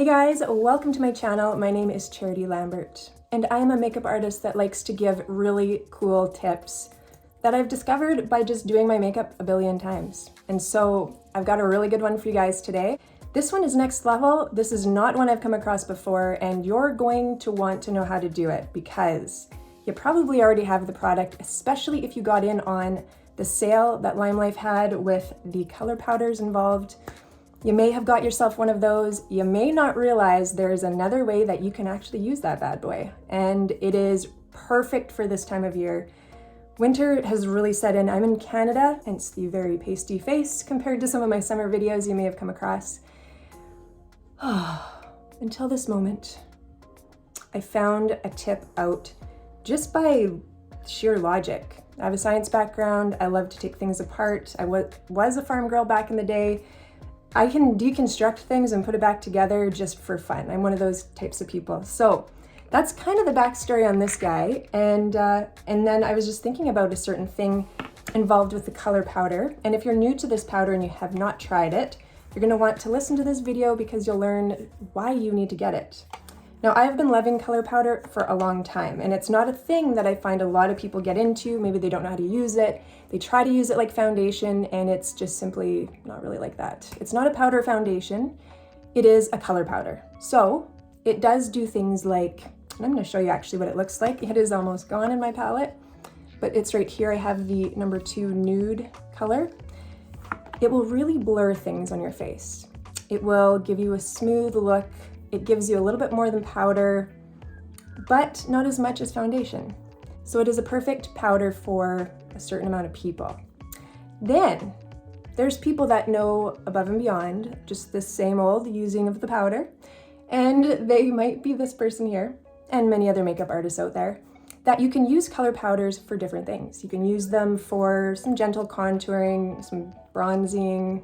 guys, welcome to my channel. My name is Charity Lambert, and I am a makeup artist that likes to give really cool tips that I've discovered by just doing my makeup a billion times. And so I've got a really good one for you guys today. This one is next level. This is not one I've come across before, and you're going to want to know how to do it because you probably already have the product, especially if you got in on the sale that LimeLife had with the color powders involved. You may have got yourself one of those. You may not realize there's another way that you can actually use that bad boy, and it is perfect for this time of year. Winter has really set in. I'm in Canada, hence the very pasty face compared to some of my summer videos you may have come across. Until this moment, I found a tip out just by sheer logic. I have a science background. I love to take things apart. I was a farm girl back in the day. I can deconstruct things and put it back together just for fun. I'm one of those types of people. So that's kind of the backstory on this guy. And then I was just thinking about a certain thing involved with the color powder. And if you're new to this powder and you have not tried it, you're gonna want to listen to this video because you'll learn why you need to get it. Now, I've been loving color powder for a long time, and it's not a thing that I find a lot of people get into. Maybe they don't know how to use it. They try to use it like foundation, and it's just simply not really like that. It's not a powder foundation. It is a color powder. So it does do things like, and I'm gonna show you actually what it looks like. It is almost gone in my palette, but it's right here. I have the number 2 Nude color. It will really blur things on your face. It will give you a smooth look. It gives you a little bit more than powder, but not as much as foundation. So it is a perfect powder for a certain amount of people. Then there's people that know above and beyond just the same old using of the powder, and they might be this person here and many other makeup artists out there, that you can use color powders for different things. You can use them for some gentle contouring, some bronzing,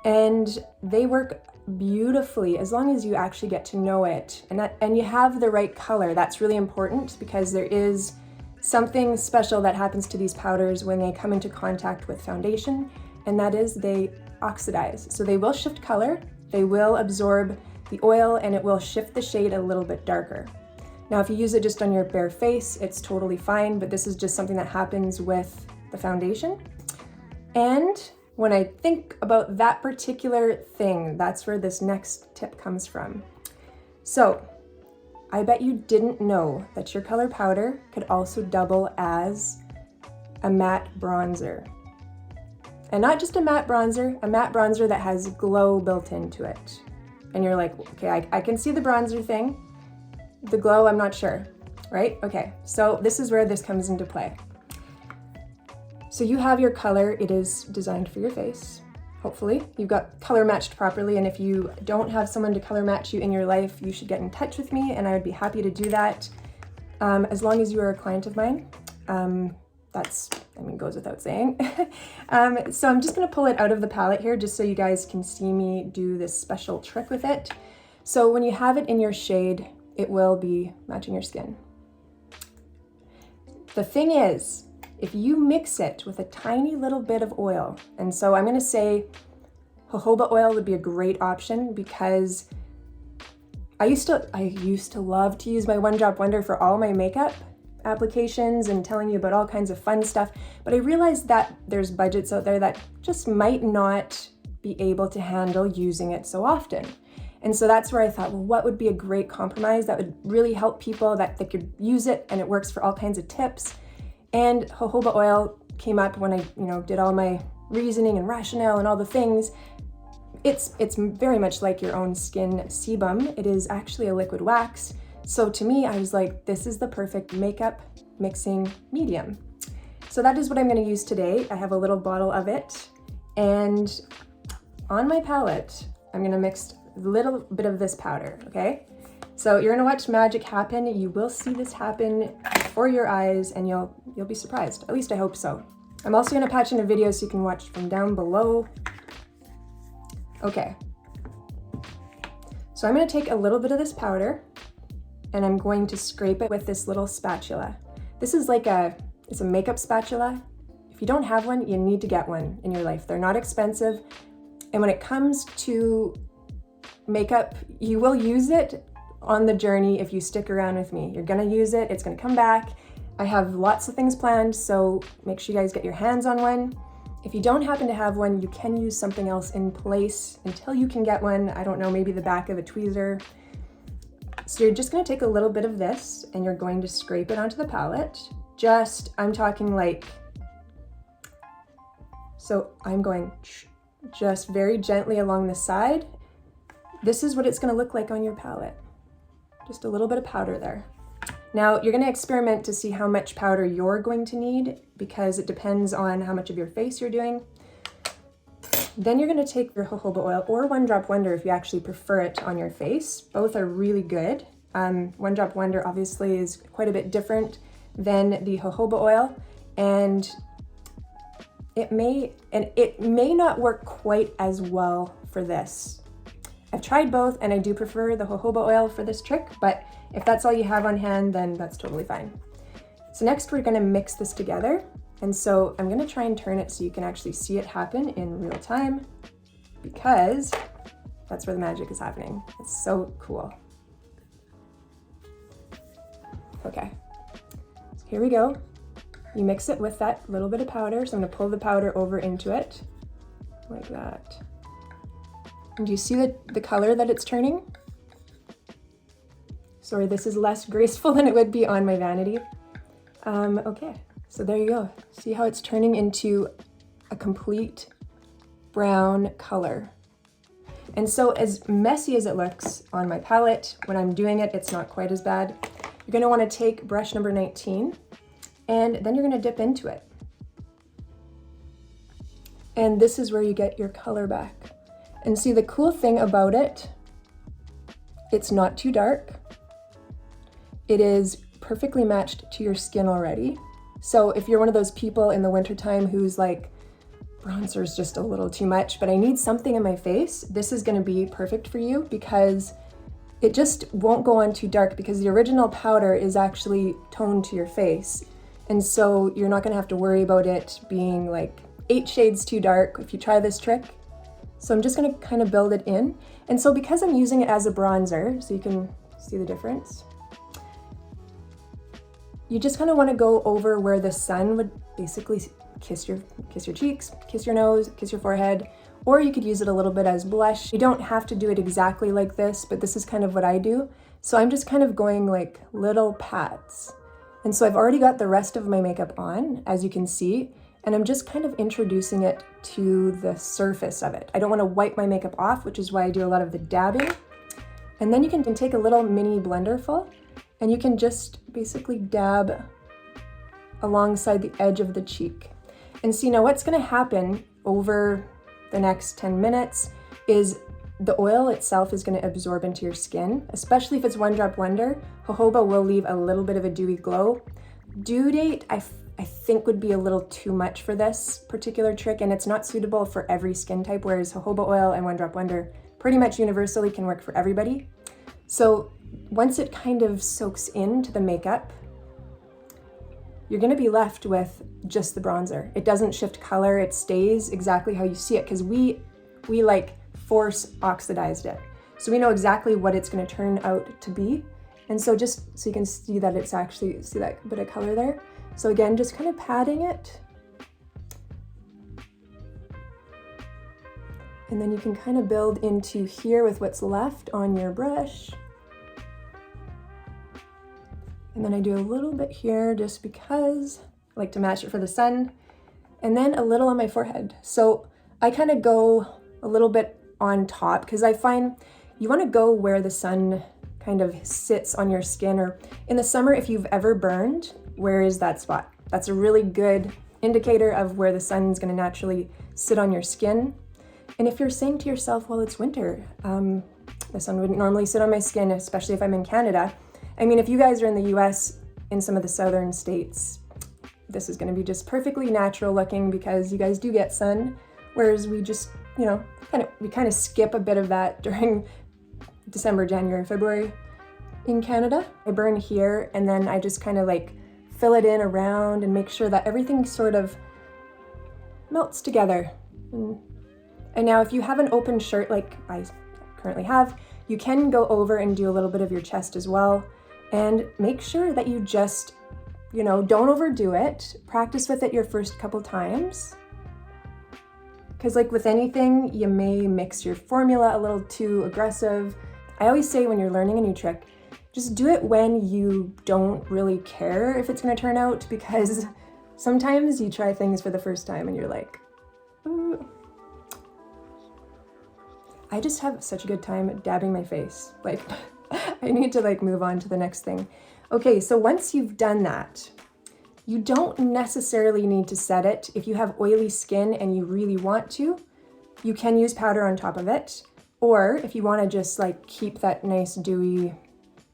and they work beautifully as long as you actually get to know it and you have the right color. That's really important because there is something special that happens to these powders when they come into contact with foundation, and that is they oxidize. So they will shift color, they will absorb the oil, and it will shift the shade a little bit darker. Now, if you use it just on your bare face, it's totally fine, but this is just something that happens with the foundation. And when I think about that particular thing, that's where this next tip comes from. So I bet you didn't know that your color powder could also double as a matte bronzer. And not just a matte bronzer that has glow built into it. And you're like, okay, I can see the bronzer thing. The glow, I'm not sure, right? Okay, so this is where this comes into play. So you have your color, it is designed for your face. Hopefully you've got color matched properly, and if you don't have someone to color match you in your life, you should get in touch with me and I would be happy to do that. As long as you are a client of mine. That's, goes without saying. So I'm just gonna pull it out of the palette here just so you guys can see me do this special trick with it. So when you have it in your shade, it will be matching your skin. The thing is, if you mix it with a tiny little bit of oil, and so I'm gonna say jojoba oil would be a great option because I used to love to use my One Drop Wonder for all my makeup applications and telling you about all kinds of fun stuff, but I realized that there's budgets out there that just might not be able to handle using it so often. And so that's where I thought, well, what would be a great compromise that would really help people that they could use it and it works for all kinds of tips. And jojoba oil came up when I, did all my reasoning and rationale and all the things. It's very much like your own skin sebum. It is actually a liquid wax. So to me, I was like, this is the perfect makeup mixing medium. So that is what I'm gonna use today. I have a little bottle of it. And on my palette, I'm gonna mix a little bit of this powder, okay? So you're gonna watch magic happen. You will see this happen before your eyes and you'll be surprised. At least I hope so. I'm also gonna patch in a video so you can watch from down below. Okay. So I'm gonna take a little bit of this powder and I'm going to scrape it with this little spatula. This is like it's a makeup spatula. If you don't have one, you need to get one in your life. They're not expensive. And when it comes to makeup, you will use it on the journey if you stick around with me. You're gonna use it, it's gonna come back. I have lots of things planned, so make sure you guys get your hands on one. If you don't happen to have one, you can use something else in place until you can get one. I don't know, maybe the back of a tweezer. So you're just gonna take a little bit of this and you're going to scrape it onto the palette. I'm talking like, so I'm going just very gently along the side. This is what it's gonna look like on your palette. Just a little bit of powder there. Now you're gonna experiment to see how much powder you're going to need because it depends on how much of your face you're doing. Then you're gonna take your jojoba oil or One Drop Wonder if you actually prefer it on your face. Both are really good. One Drop Wonder obviously is quite a bit different than the jojoba oil, and it may not work quite as well for this. I've tried both and I do prefer the jojoba oil for this trick, but if that's all you have on hand, then that's totally fine. So next we're gonna mix this together. And so I'm gonna try and turn it so you can actually see it happen in real time because that's where the magic is happening. It's so cool. Okay, so here we go. You mix it with that little bit of powder. So I'm gonna pull the powder over into it like that. And do you see the color that it's turning? Sorry, this is less graceful than it would be on my vanity. Okay, so there you go. See how it's turning into a complete brown color. And so as messy as it looks on my palette, when I'm doing it, it's not quite as bad. You're gonna wanna take brush number 19, and then you're gonna dip into it. And this is where you get your color back. And see, the cool thing about it, it's not too dark. It is perfectly matched to your skin already. So if you're one of those people in the wintertime who's like, bronzer is just a little too much, but I need something in my face, this is gonna be perfect for you because it just won't go on too dark because the original powder is actually toned to your face. And so you're not gonna have to worry about it being like 8 shades too dark if you try this trick. So I'm just gonna kind of build it in. And so because I'm using it as a bronzer, so you can see the difference, you just kind of want to go over where the sun would basically kiss your cheeks, kiss your nose, kiss your forehead, or you could use it a little bit as blush. You don't have to do it exactly like this, but this is kind of what I do. So I'm just kind of going like little pats. And so I've already got the rest of my makeup on, as you can see, and I'm just kind of introducing it to the surface of it. I don't want to wipe my makeup off, which is why I do a lot of the dabbing. And then you can take a little mini blender full, and you can just basically dab alongside the edge of the cheek. And see, now what's gonna happen over the next 10 minutes is the oil itself is gonna absorb into your skin, especially if it's One Drop Wonder. Jojoba will leave a little bit of a dewy glow. Dew date, I think would be a little too much for this particular trick, and it's not suitable for every skin type, whereas jojoba oil and One Drop Wonder pretty much universally can work for everybody. So once it kind of soaks into the makeup, you're gonna be left with just the bronzer. It doesn't shift color, it stays exactly how you see it because we like force oxidized it. So we know exactly what it's gonna turn out to be. And so just so you can see that it's actually, see that bit of color there? So again, just kind of patting it. And then you can kind of build into here with what's left on your brush. And then I do a little bit here just because I like to match it for the sun. And then a little on my forehead. So I kind of go a little bit on top because I find you want to go where the sun kind of sits on your skin, or in the summer, if you've ever burned, where is that spot? That's a really good indicator of where the sun's going to naturally sit on your skin. And if you're saying to yourself, well, it's winter, the sun wouldn't normally sit on my skin, especially if I'm in Canada. I mean, if you guys are in the US, in some of the southern states, this is going to be just perfectly natural looking because you guys do get sun, whereas we just, you know, we kind of skip a bit of that during December, January, February in Canada. I burn here and then I just kind of like fill it in around and make sure that everything sort of melts together. And now if you have an open shirt, like I currently have. You can go over and do a little bit of your chest as well. And make sure that you just, don't overdo it. Practice with it your first couple times. Because like with anything, you may mix your formula a little too aggressive. I always say when you're learning a new trick, just do it when you don't really care if it's gonna turn out, because sometimes you try things for the first time and you're like, ooh. I just have such a good time dabbing my face. Like, I need to like move on to the next thing. Okay, so once you've done that, you don't necessarily need to set it. If you have oily skin and you really want to, you can use powder on top of it. Or if you want to just like keep that nice dewy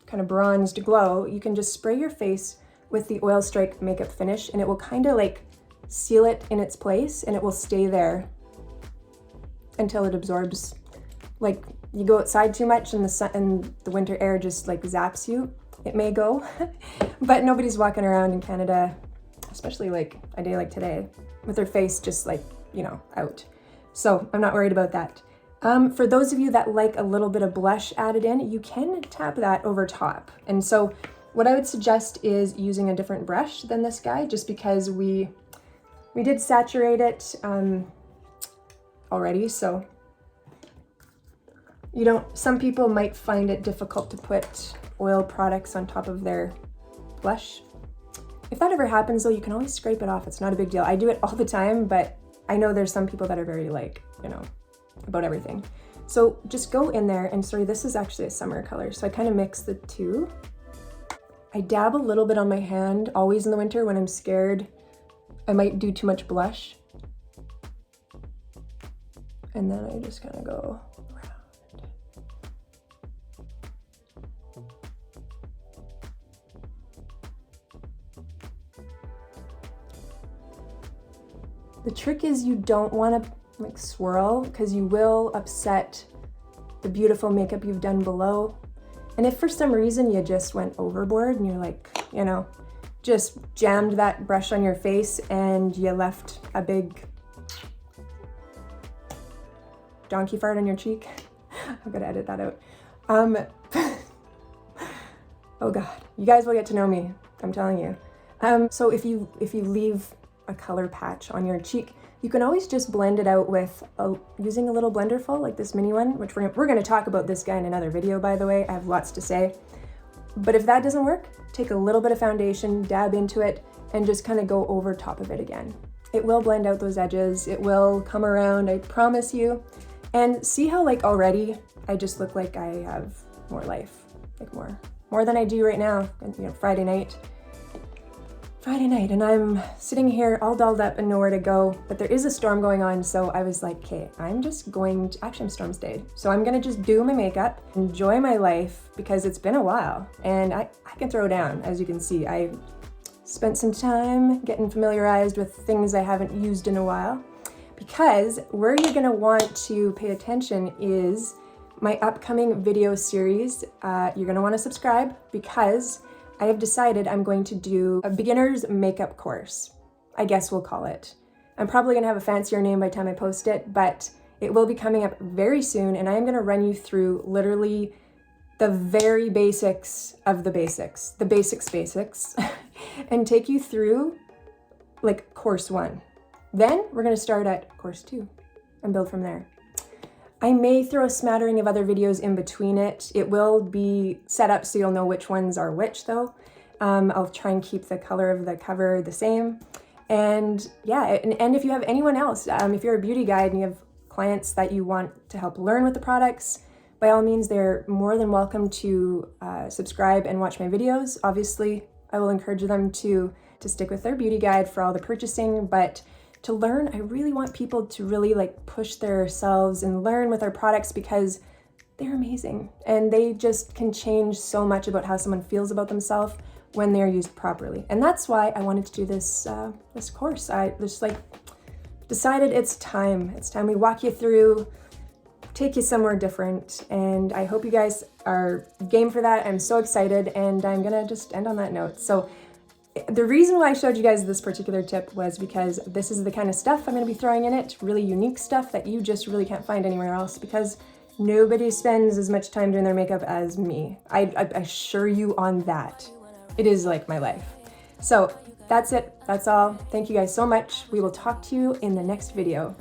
kind of bronzed glow, you can just spray your face with the Oil Strike makeup finish and it will kind of like seal it in its place and it will stay there until it absorbs. Like you go outside too much and the sun and the winter air just like zaps you, it may go, but nobody's walking around in Canada, especially like a day like today, with their face just like, out. So I'm not worried about that. For those of you that like a little bit of blush added in, you can tap that over top. And so what I would suggest is using a different brush than this guy, just because we did saturate it already. So some people might find it difficult to put oil products on top of their blush. If that ever happens though, you can always scrape it off. It's not a big deal. I do it all the time, but I know there's some people that are very like, about everything. So just go in there and sorry, this is actually a summer color. So I kind of mix the two. I dab a little bit on my hand, always in the winter when I'm scared I might do too much blush. And then I just kind of go around. The trick is you don't want to like swirl because you will upset the beautiful makeup you've done below. And if for some reason you just went overboard and you're like, just jammed that brush on your face and you left a big donkey fart on your cheek, I'm gonna edit that out. Oh God, you guys will get to know me, I'm telling you. So if you leave a color patch on your cheek, you can always just blend it out with using a little blender full like this mini one, which we're going to talk about this guy in another video, by the way. I have lots to say. But if that doesn't work, take a little bit of foundation, dab into it, and just kind of go over top of it again. It will blend out those edges. It will come around, I promise you. And see how like already I just look like I have more life, like more than I do right now. And, Friday night, and I'm sitting here all dolled up and nowhere to go, but there is a storm going on, so I was like, okay, I'm just going to, actually I'm storm stayed, so I'm gonna just do my makeup, enjoy my life, because it's been a while, and I can throw down, as you can see. I spent some time getting familiarized with things I haven't used in a while, because where you're gonna want to pay attention is my upcoming video series. You're gonna wanna subscribe, because I have decided I'm going to do a beginner's makeup course, I guess we'll call it. I'm probably gonna have a fancier name by the time I post it, but it will be coming up very soon, and I am gonna run you through literally the very basics of the basics, and take you through like course 1. Then we're gonna start at course 2 and build from there. I may throw a smattering of other videos in between it. It will be set up so you'll know which ones are which though. I'll try and keep the color of the cover the same. And yeah, and if you have anyone else, if you're a beauty guide and you have clients that you want to help learn with the products, by all means, they're more than welcome to subscribe and watch my videos. Obviously, I will encourage them to stick with their beauty guide for all the purchasing, but to learn, I really want people to really like push themselves and learn with our products, because they're amazing and they just can change so much about how someone feels about themselves when they're used properly. And that's why I wanted to do this this course. I just like decided it's time we walk you through, take you somewhere different, and I hope you guys are game for that. I'm so excited, and I'm gonna just end on that note. So the reason why I showed you guys this particular tip was because this is the kind of stuff I'm going to be throwing in it, really unique stuff that you just really can't find anywhere else, because Nobody spends as much time doing their makeup as me. I assure you on that. It is like my life. So that's it. That's all. Thank you guys so much. We will talk to you in the next video.